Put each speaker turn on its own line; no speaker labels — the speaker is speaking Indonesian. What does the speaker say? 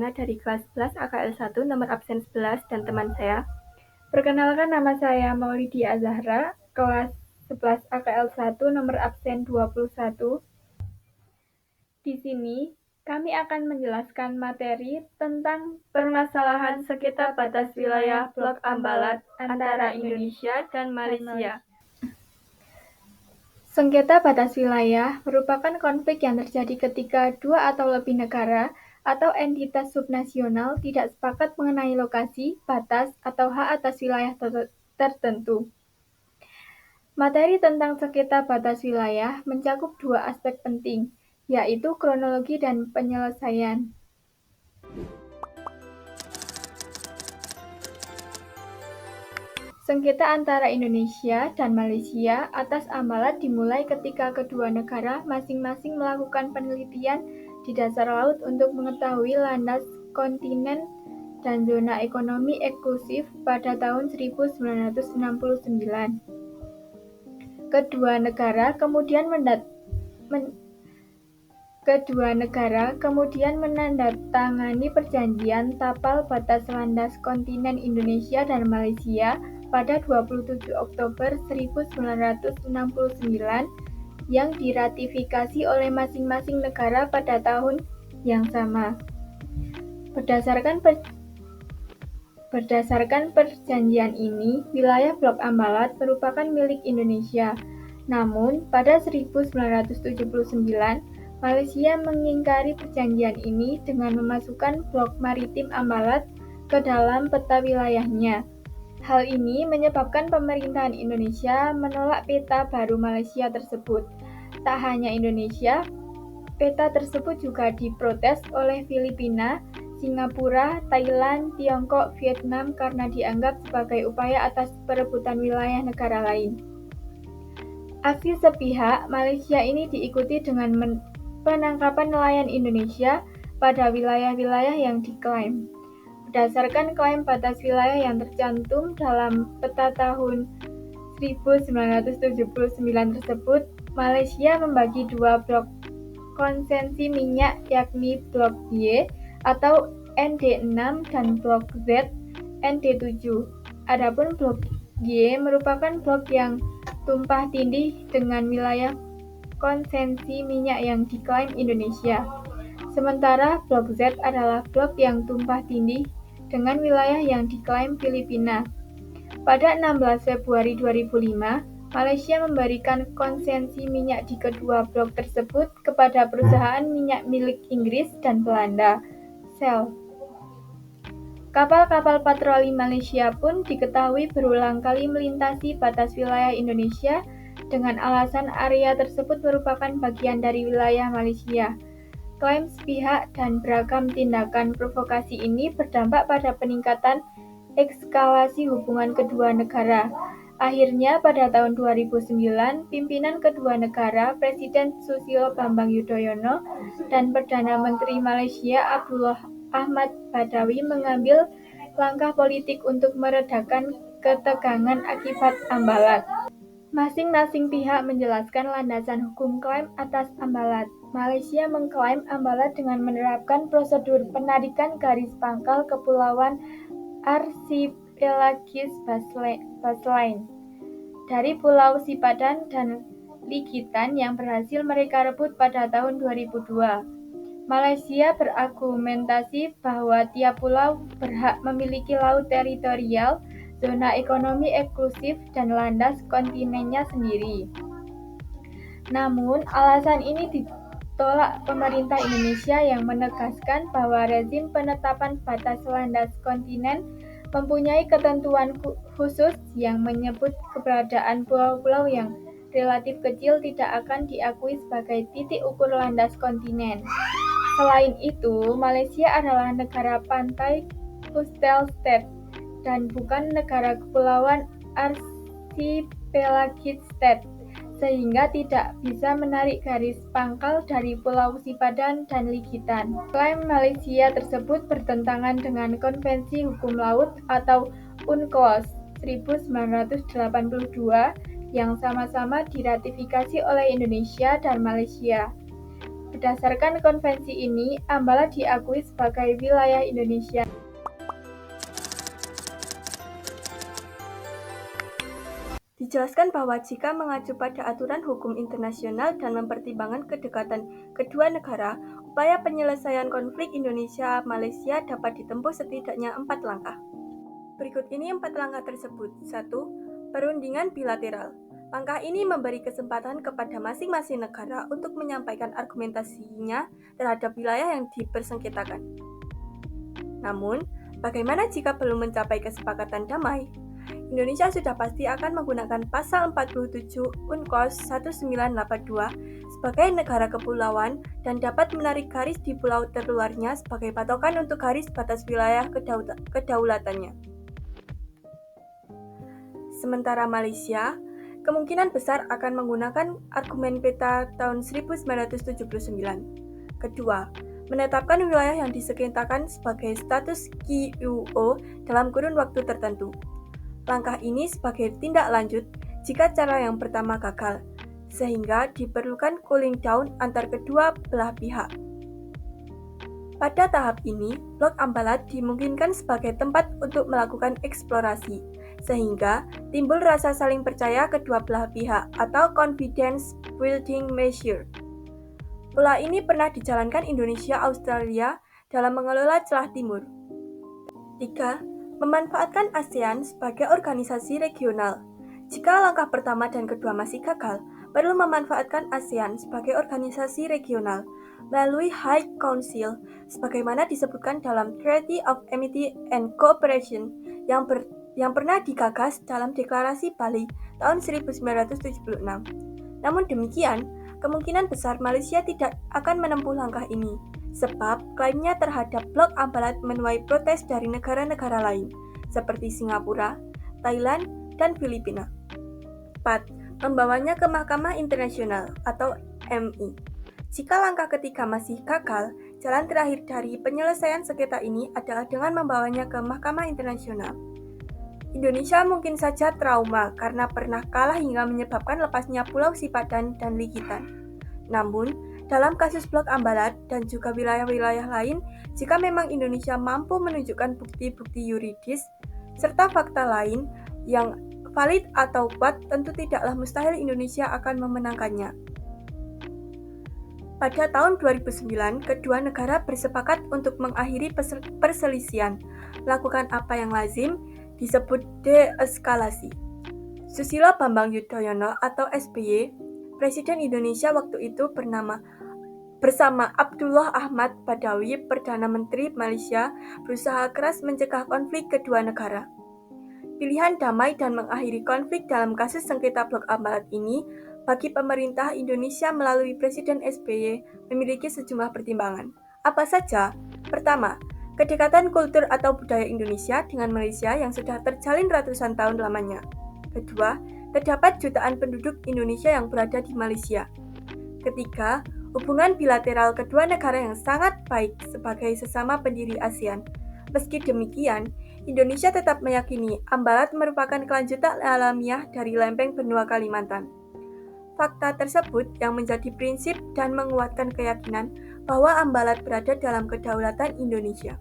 Fauzana dari kelas 11 AKL 1 nomor absen 11 dan teman saya. Perkenalkan, nama saya Maulidia Zahra, kelas 11 AKL 1 nomor absen 21. Di sini kami akan menjelaskan materi tentang permasalahan sengketa batas wilayah Blok Ambalat antara Indonesia dan Malaysia. Sengketa batas wilayah merupakan konflik yang terjadi ketika dua atau lebih negara atau entitas subnasional tidak sepakat mengenai lokasi, batas, atau hak atas wilayah tertentu. Materi tentang sengketa batas wilayah mencakup dua aspek penting, yaitu kronologi dan penyelesaian. Sengketa antara Indonesia dan Malaysia atas Ambalat dimulai ketika kedua negara masing-masing melakukan penelitian di dasar laut untuk mengetahui landas kontinen dan zona ekonomi eksklusif pada tahun 1969. Kedua negara kemudian menandatangani perjanjian tapal batas landas kontinen Indonesia dan Malaysia pada 27 Oktober 1969 yang diratifikasi oleh masing-masing negara pada tahun yang sama. Berdasarkan perjanjian ini, wilayah Blok Ambalat merupakan milik Indonesia. Namun, pada 1979, Malaysia mengingkari perjanjian ini dengan memasukkan Blok Maritim Ambalat ke dalam peta wilayahnya. Hal ini menyebabkan pemerintahan Indonesia menolak peta baru Malaysia tersebut. Tak hanya Indonesia, peta tersebut juga diprotes oleh Filipina, Singapura, Thailand, Tiongkok, Vietnam karena dianggap sebagai upaya atas perebutan wilayah negara lain. Aksi sepihak Malaysia ini diikuti dengan penangkapan nelayan Indonesia pada wilayah-wilayah yang diklaim. Berdasarkan klaim batas wilayah yang tercantum dalam peta tahun 1979 tersebut, Malaysia membagi dua blok konsesi minyak, yakni Blok Y atau ND6 dan Blok Z ND7. Adapun Blok Y merupakan blok yang tumpah tindih dengan wilayah konsesi minyak yang diklaim Indonesia. Sementara Blok Z adalah blok yang tumpah tindih dengan wilayah yang diklaim Filipina. Pada 16 Februari 2005, Malaysia memberikan konsesi minyak di kedua blok tersebut kepada perusahaan minyak milik Inggris dan Belanda, Shell. Kapal-kapal patroli Malaysia pun diketahui berulang kali melintasi batas wilayah Indonesia dengan alasan area tersebut merupakan bagian dari wilayah Malaysia. Klaim sepihak dan beragam tindakan provokasi ini berdampak pada peningkatan eskalasi hubungan kedua negara. Akhirnya pada tahun 2009, pimpinan kedua negara, Presiden Susilo Bambang Yudhoyono dan Perdana Menteri Malaysia Abdullah Ahmad Badawi mengambil langkah politik untuk meredakan ketegangan akibat Ambalat. Masing-masing pihak menjelaskan landasan hukum klaim atas Ambalat. Malaysia mengklaim Ambalat dengan menerapkan prosedur penarikan garis pangkal kepulauan Archipelagic Baseline dari Pulau Sipadan dan Ligitan yang berhasil mereka rebut pada tahun 2002. Malaysia berargumentasi bahwa tiap pulau berhak memiliki laut teritorial, zona ekonomi eksklusif, dan landas kontinennya sendiri. Namun, alasan ini ditolak pemerintah Indonesia yang menegaskan bahwa rezim penetapan batas landas kontinen mempunyai ketentuan khusus yang menyebut keberadaan pulau-pulau yang relatif kecil tidak akan diakui sebagai titik ukur landas kontinen. Selain itu, Malaysia adalah negara pantai coastal state dan bukan negara kepulauan archipelagic state, sehingga tidak bisa menarik garis pangkal dari Pulau Sipadan dan Ligitan. Klaim Malaysia tersebut bertentangan dengan Konvensi Hukum Laut atau UNCLOS 1982 yang sama-sama diratifikasi oleh Indonesia dan Malaysia. Berdasarkan konvensi ini, Ambalat diakui sebagai wilayah Indonesia.
Dijelaskan bahwa jika mengacu pada aturan hukum internasional dan mempertimbangkan kedekatan kedua negara, upaya penyelesaian konflik Indonesia-Malaysia dapat ditempuh setidaknya 4 langkah. Berikut ini 4 langkah tersebut. 1. Perundingan bilateral. Langkah ini memberi kesempatan kepada masing-masing negara untuk menyampaikan argumentasinya terhadap wilayah yang dipersengketakan. Namun, bagaimana jika belum mencapai kesepakatan damai? Indonesia sudah pasti akan menggunakan pasal 47 UNCLOS 1982 sebagai negara kepulauan dan dapat menarik garis di pulau terluarnya sebagai patokan untuk garis batas wilayah kedaulatannya. Sementara Malaysia, kemungkinan besar akan menggunakan argumen peta tahun 1979. Kedua, menetapkan wilayah yang disengketakan sebagai status QUO dalam kurun waktu tertentu. Langkah ini sebagai tindak lanjut jika cara yang pertama gagal, sehingga diperlukan cooling down antar kedua belah pihak. Pada tahap ini, Blok Ambalat dimungkinkan sebagai tempat untuk melakukan eksplorasi, sehingga timbul rasa saling percaya kedua belah pihak atau confidence building measure. Pola ini pernah dijalankan Indonesia-Australia dalam mengelola celah timur. 3. Memanfaatkan ASEAN sebagai organisasi regional. Jika langkah pertama dan kedua masih gagal, perlu memanfaatkan ASEAN sebagai organisasi regional melalui High Council, sebagaimana disebutkan dalam Treaty of Amity and Cooperation yang pernah digagas dalam Deklarasi Bali tahun 1976. Namun demikian, kemungkinan besar Malaysia tidak akan menempuh langkah ini, sebab klaimnya terhadap Blok Ambalat menuai protes dari negara-negara lain, seperti Singapura, Thailand, dan Filipina. 4. Membawanya ke Mahkamah Internasional atau MI. Jika langkah ketiga masih gagal, jalan terakhir dari penyelesaian sengketa ini adalah dengan membawanya ke Mahkamah Internasional. Indonesia mungkin saja trauma karena pernah kalah hingga menyebabkan lepasnya Pulau Sipadan dan Likitan. Namun, dalam kasus Blok Ambalat dan juga wilayah-wilayah lain, jika memang Indonesia mampu menunjukkan bukti-bukti yuridis serta fakta lain yang valid atau kuat, tentu tidaklah mustahil Indonesia akan memenangkannya. Pada tahun 2009, kedua negara bersepakat untuk mengakhiri perselisihan, melakukan apa yang lazim disebut deeskalasi. Susilo Bambang Yudhoyono atau SBY, Presiden Indonesia waktu itu bersama Abdullah Ahmad Badawi, Perdana Menteri Malaysia, berusaha keras mencegah konflik kedua negara. Pilihan damai dan mengakhiri konflik dalam kasus sengketa Blok Ambalat ini bagi pemerintah Indonesia melalui Presiden SBY memiliki sejumlah pertimbangan. Apa saja? Pertama, kedekatan kultur atau budaya Indonesia dengan Malaysia yang sudah terjalin ratusan tahun lamanya. Kedua, terdapat jutaan penduduk Indonesia yang berada di Malaysia. Ketiga, hubungan bilateral kedua negara yang sangat baik sebagai sesama pendiri ASEAN. Meski demikian, Indonesia tetap meyakini Ambalat merupakan kelanjutan alamiah dari lempeng benua Kalimantan. Fakta tersebut yang menjadi prinsip dan menguatkan keyakinan bahwa Ambalat berada dalam kedaulatan Indonesia.